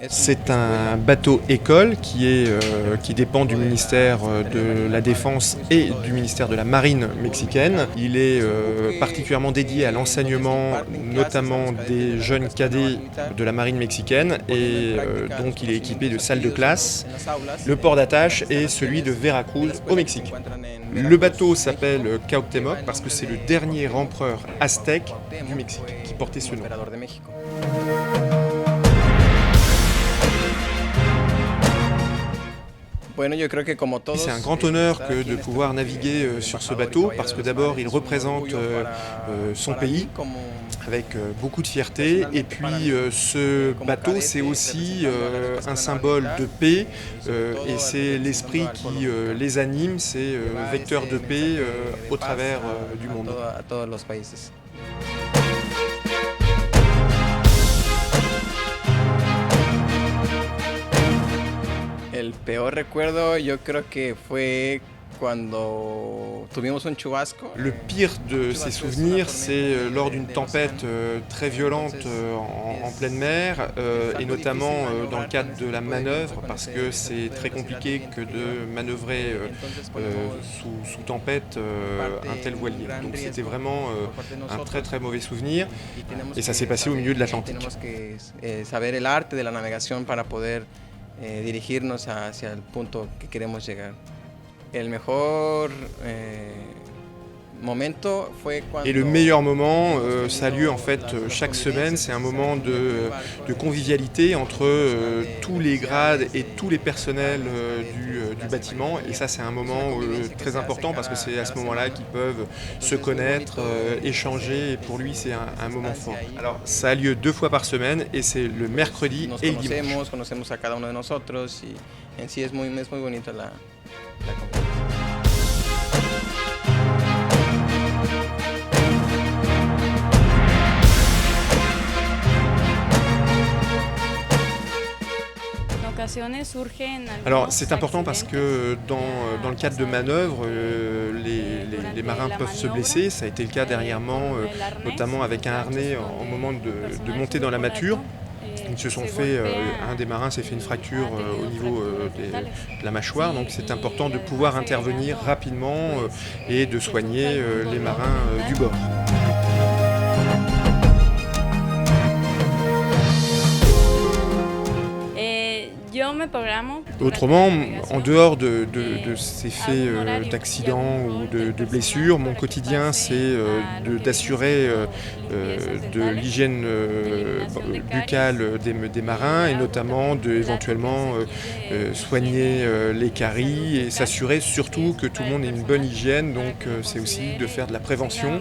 C'est un bateau-école qui dépend du ministère de la Défense et du ministère de la Marine mexicaine. Il est particulièrement dédié à l'enseignement, notamment des jeunes cadets de la Marine mexicaine, et donc il est équipé de salles de classe. Le port d'attache est celui de Veracruz au Mexique. Le bateau s'appelle Cuauhtémoc parce que c'est le dernier empereur aztèque du Mexique qui portait ce nom. C'est un grand honneur que de pouvoir naviguer sur ce bateau parce que d'abord il représente son pays avec beaucoup de fierté, et puis ce bateau c'est aussi un symbole de paix et c'est l'esprit qui les anime, c'est vecteur de paix au travers du monde. El peor recuerdo yo creo que fue cuando tuvimos un chubasco. Le pire de ces souvenirs, c'est lors d'une tempête très violente en pleine mer, et notamment dans le cadre de la manœuvre, parce que c'est très compliqué que de manœuvrer sous tempête un tel voilier. Donc c'était vraiment un très très mauvais souvenir, et ça s'est passé au milieu de l'Atlantique. Saber el arte de la navegación para poder dirigirnos hacia el punto que queremos llegar. El mejor momento fue cuando... Et le meilleur moment, ça a lieu en fait chaque semaine. C'est un moment de convivialité entre tous les grades et tous les personnels du bâtiment. Et ça, c'est un moment très important parce que c'est à ce moment-là qu'ils peuvent se connaître, échanger. Et pour lui, c'est un moment fort. Alors, ça a lieu 2 fois par semaine et c'est le mercredi et le dimanche. Conocemos a cada uno de nosotros y en sí es muy bonita la convivencia. Alors c'est important parce que dans le cadre de manœuvres, les marins peuvent se blesser. Ça a été le cas dernièrement, notamment avec un harnais au moment de monter dans la mâture. Ils se sont fait, un des marins s'est fait une fracture au niveau de la mâchoire, donc c'est important de pouvoir intervenir rapidement et de soigner les marins du bord. Autrement, en dehors de ces faits d'accidents ou de blessures, mon quotidien c'est d'assurer de l'hygiène buccale des marins, et notamment éventuellement soigner les caries et s'assurer surtout que tout le monde ait une bonne hygiène, donc c'est aussi de faire de la prévention.